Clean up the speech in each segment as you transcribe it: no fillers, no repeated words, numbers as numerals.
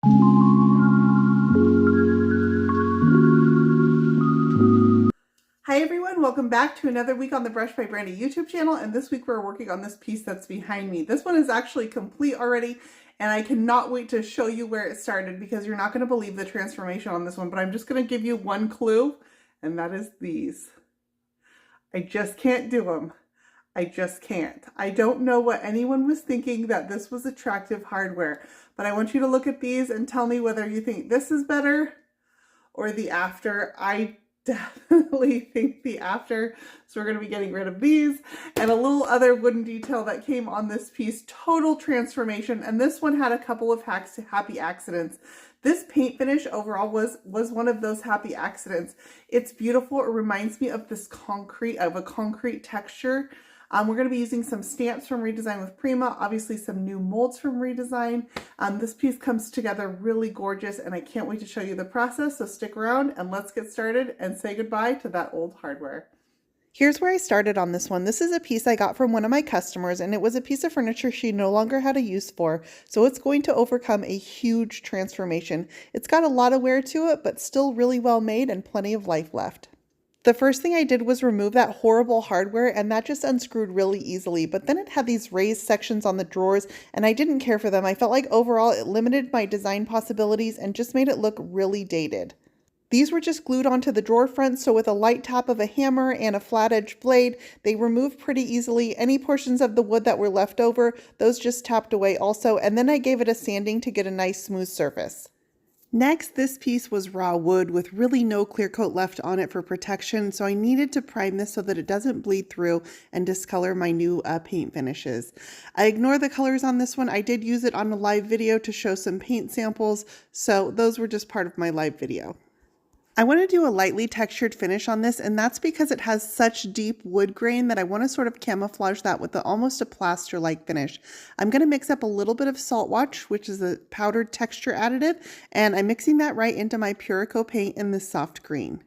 Hi everyone, welcome back to another week on the Brush by Brandy YouTube channel, and this week we're working on this piece that's behind me. This one is actually complete already, and I cannot wait to show you where it started because you're not going to believe the transformation on this one, but I'm just going to give you one clue, and that is these. I just can't do them. I just can't. I don't know what anyone was thinking that this was attractive hardware, but I want you to look at these and tell me whether you think this is better or the after. I definitely think the after, so we're going to be getting rid of these and a little other wooden detail that came on this piece. Total transformation, and this one had a couple of happy accidents. This paint finish overall was one of those happy accidents. It's beautiful. It reminds me of this a concrete texture. We're going to be using some stamps from Redesign with Prima, obviously some new molds from Redesign. This piece comes together really gorgeous, and I can't wait to show you the process, so stick around and let's get started and say goodbye to that old hardware. Here's where I started on this one. This is a piece I got from one of my customers, and it was a piece of furniture she no longer had a use for, so it's going to overcome a huge transformation. It's got a lot of wear to it, but still really well made and plenty of life left. The first thing I did was remove that horrible hardware, and that just unscrewed really easily, but then it had these raised sections on the drawers and I didn't care for them. I felt like overall it limited my design possibilities and just made it look really dated. These were just glued onto the drawer fronts, so with a light tap of a hammer and a flat edge blade, they removed pretty easily. Any portions of the wood that were left over, those just tapped away also, and then I gave it a sanding to get a nice smooth surface. Next, this piece was raw wood with really no clear coat left on it for protection, so I needed to prime this so that it doesn't bleed through and discolor my new paint finishes. I ignore the colors on this one. I did use it on a live video to show some paint samples, so those were just part of my live video. I want to do a lightly textured finish on this, and that's because it has such deep wood grain that I want to sort of camouflage that with almost a plaster-like finish. I'm going to mix up a little bit of salt wash, which is a powdered texture additive, and I'm mixing that right into my Pureco paint in this soft green.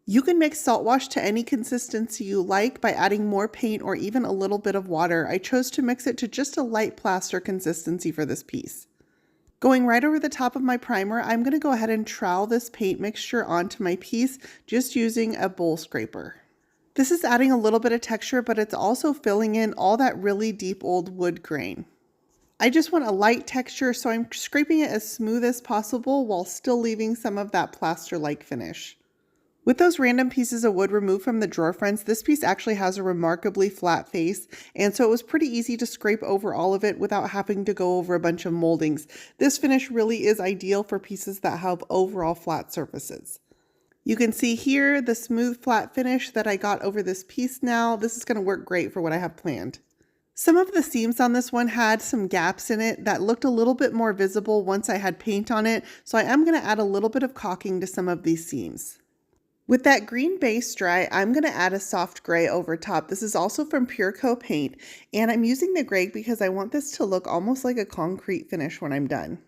You can mix salt wash to any consistency you like by adding more paint or even a little bit of water. I chose to mix it to just a light plaster consistency for this piece. Going right over the top of my primer, I'm going to go ahead and trowel this paint mixture onto my piece just using a bowl scraper. This is adding a little bit of texture, but it's also filling in all that really deep old wood grain. I just want a light texture, so I'm scraping it as smooth as possible while still leaving some of that plaster-like finish. With those random pieces of wood removed from the drawer fronts, this piece actually has a remarkably flat face, and so it was pretty easy to scrape over all of it without having to go over a bunch of moldings. This finish really is ideal for pieces that have overall flat surfaces. You can see here the smooth flat finish that I got over this piece now. This is going to work great for what I have planned. Some of the seams on this one had some gaps in it that looked a little bit more visible once I had paint on it, so I am going to add a little bit of caulking to some of these seams. With that green base dry, I'm going to add a soft gray over top. This is also from Pureco Paint, and I'm using the gray because I want this to look almost like a concrete finish when I'm done.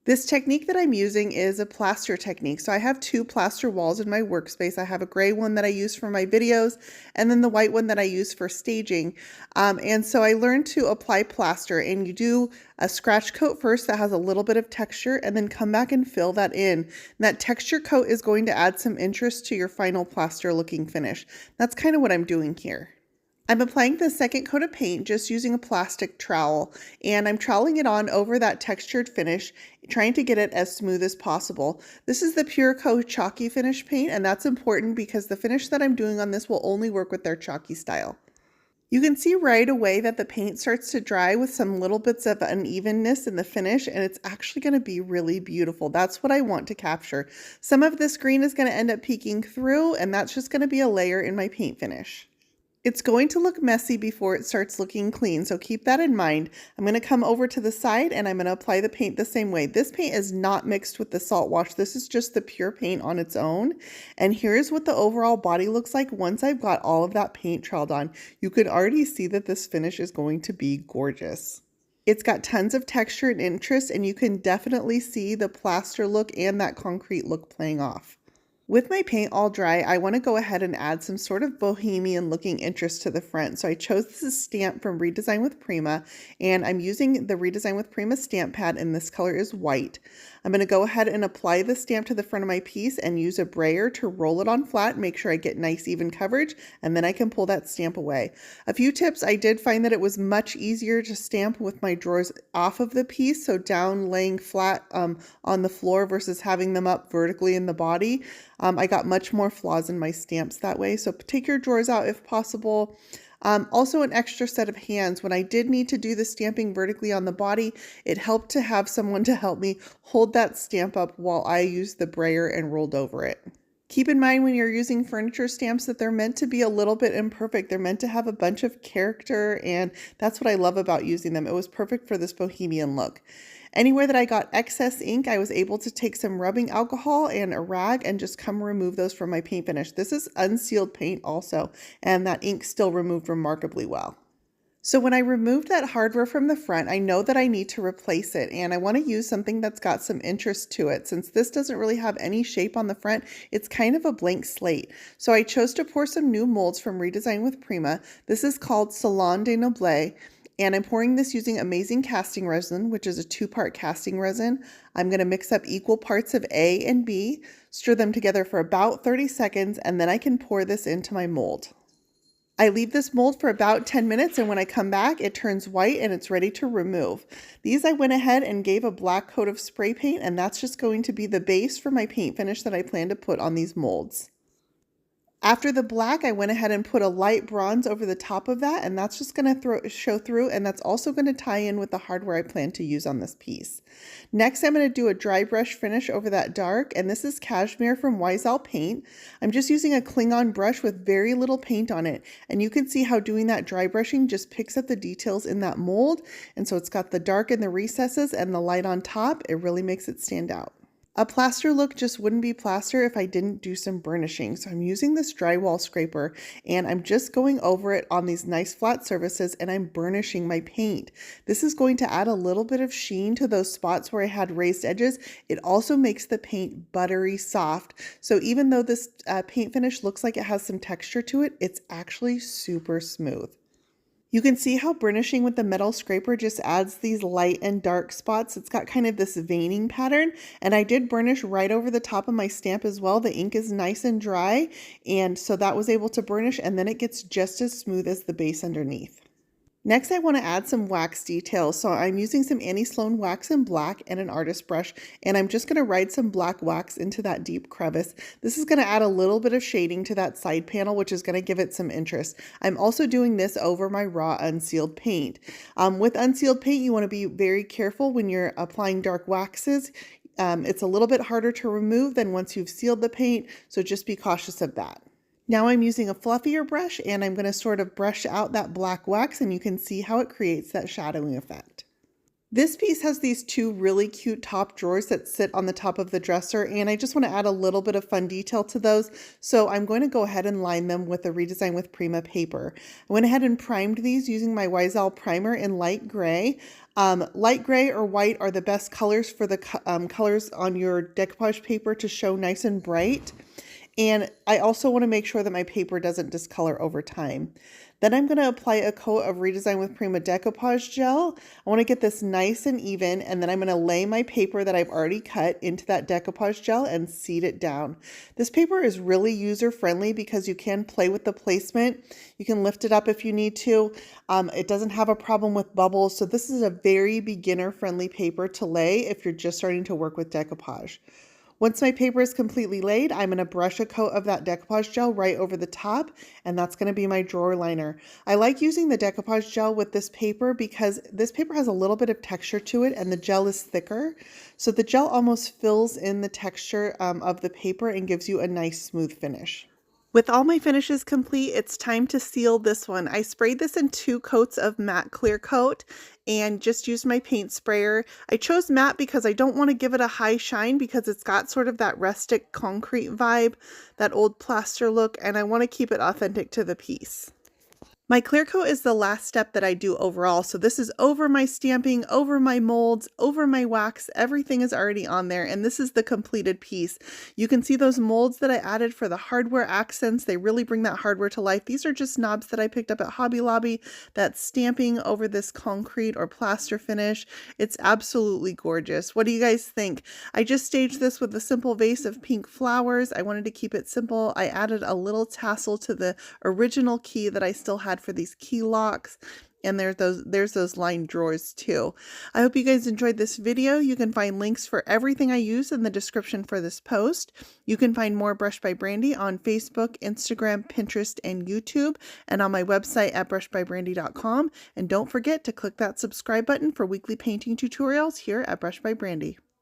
This technique that I'm using is a plaster technique. So I have two plaster walls in my workspace. I have a gray one that I use for my videos, and then the white one that I use for staging. And so I learned to apply plaster, and you do a scratch coat first that has a little bit of texture, and then come back and fill that in. And that texture coat is going to add some interest to your final plaster looking finish. That's kind of what I'm doing here. I'm applying the second coat of paint just using a plastic trowel, and I'm troweling it on over that textured finish, trying to get it as smooth as possible. This is the Pureco chalky finish paint, and that's important because the finish that I'm doing on this will only work with their chalky style. You can see right away that the paint starts to dry with some little bits of unevenness in the finish, and it's actually going to be really beautiful. That's what I want to capture. Some of this green is going to end up peeking through, and that's just going to be a layer in my paint finish. It's going to look messy before it starts looking clean, so keep that in mind. I'm going to come over to the side and I'm going to apply the paint the same way. This paint is not mixed with the salt wash. This is just the pure paint on its own. And here's what the overall body looks like once I've got all of that paint troweled on. You can already see that this finish is going to be gorgeous. It's got tons of texture and interest, and you can definitely see the plaster look and that concrete look playing off. With my paint all dry, I want to go ahead and add some sort of bohemian looking interest to the front. So I chose this stamp from Redesign with Prima, and I'm using the Redesign with Prima stamp pad, and this color is white. I'm going to go ahead and apply the stamp to the front of my piece and use a brayer to roll it on flat, make sure I get nice even coverage, and then I can pull that stamp away. A few tips: I did find that it was much easier to stamp with my drawers off of the piece, so down laying flat on the floor versus having them up vertically in the body. I got much more flaws in my stamps that way, so take your drawers out if possible. Also an extra set of hands. When I did need to do the stamping vertically on the body, it helped to have someone to help me hold that stamp up while I used the brayer and rolled over it. Keep in mind when you're using furniture stamps that they're meant to be a little bit imperfect. They're meant to have a bunch of character, and that's what I love about using them. It was perfect for this bohemian look. Anywhere that I got excess ink, I was able to take some rubbing alcohol and a rag and just come remove those from my paint finish. This is unsealed paint also, and that ink still removed remarkably well. So when I removed that hardware from the front, I know that I need to replace it, and I want to use something that's got some interest to it. Since this doesn't really have any shape on the front, it's kind of a blank slate. So I chose to pour some new molds from Redesign with Prima. This is called Salon de Noble, and I'm pouring this using amazing casting resin, which is a 2-part casting resin. I'm going to mix up equal parts of A and B, stir them together for about 30 seconds, and then I can pour this into my mold. I leave this mold for about 10 minutes, and when I come back, it turns white and it's ready to remove. These I went ahead and gave a black coat of spray paint, and that's just going to be the base for my paint finish that I plan to put on these molds. After the black, I went ahead and put a light bronze over the top of that, and that's just going to show through, and that's also going to tie in with the hardware I plan to use on this piece. Next, I'm going to do a dry brush finish over that dark, and this is Cashmere from Wiesel Paint. I'm just using a Klingon brush with very little paint on it, and you can see how doing that dry brushing just picks up the details in that mold, and so it's got the dark in the recesses and the light on top. It really makes it stand out. A plaster look just wouldn't be plaster if I didn't do some burnishing. So I'm using this drywall scraper, and I'm just going over it on these nice flat surfaces, and I'm burnishing my paint. This is going to add a little bit of sheen to those spots where I had raised edges. It also makes the paint buttery soft. So even though this paint finish looks like it has some texture to it, it's actually super smooth. You can see how burnishing with the metal scraper just adds these light and dark spots. It's got kind of this veining pattern, and I did burnish right over the top of my stamp as well. The ink is nice and dry, and so that was able to burnish, and then it gets just as smooth as the base underneath. Next, I want to add some wax details. So I'm using some Annie Sloan wax in black and an artist brush, and I'm just going to ride some black wax into that deep crevice. This is going to add a little bit of shading to that side panel, which is going to give it some interest. I'm also doing this over my raw unsealed paint. With unsealed paint, you want to be very careful when you're applying dark waxes. It's a little bit harder to remove than once you've sealed the paint, so just be cautious of that. Now I'm using a fluffier brush, and I'm going to sort of brush out that black wax, and you can see how it creates that shadowing effect. This piece has these two really cute top drawers that sit on the top of the dresser, and I just want to add a little bit of fun detail to those. So I'm going to go ahead and line them with the Redesign with Prima paper. I went ahead and primed these using my Wiesel primer in light gray. Light gray or white are the best colors for the colors on your decoupage paper to show nice and bright. And I also want to make sure that my paper doesn't discolor over time. Then I'm going to apply a coat of Redesign with Prima decoupage gel. I want to get this nice and even, and then I'm going to lay my paper that I've already cut into that decoupage gel and seed it down. This paper is really user-friendly because you can play with the placement. You can lift it up if you need to. It doesn't have a problem with bubbles, so this is a very beginner-friendly paper to lay if you're just starting to work with decoupage. Once my paper is completely laid, I'm going to brush a coat of that decoupage gel right over the top, and that's going to be my drawer liner. I like using the decoupage gel with this paper because this paper has a little bit of texture to it, and the gel is thicker. So the gel almost fills in the texture of the paper and gives you a nice smooth finish. With all my finishes complete, it's time to seal this one. I sprayed this in 2 coats of matte clear coat and just used my paint sprayer. I chose matte because I don't want to give it a high shine because it's got sort of that rustic concrete vibe, that old plaster look, and I want to keep it authentic to the piece. My clear coat is the last step that I do overall. So this is over my stamping, over my molds, over my wax. Everything is already on there, and this is the completed piece. You can see those molds that I added for the hardware accents. They really bring that hardware to life. These are just knobs that I picked up at Hobby Lobby. That's stamping over this concrete or plaster finish. It's absolutely gorgeous. What do you guys think? I just staged this with a simple vase of pink flowers. I wanted to keep it simple. I added a little tassel to the original key that I still had for these key locks, and there's those lined drawers too. I hope you guys enjoyed this video. You can find links for everything I use in the description for this post. You can find more Brush by Brandy on Facebook, Instagram, Pinterest, and YouTube, and on my website at brushbybrandy.com. And don't forget to click that subscribe button for weekly painting tutorials here at Brush by Brandy.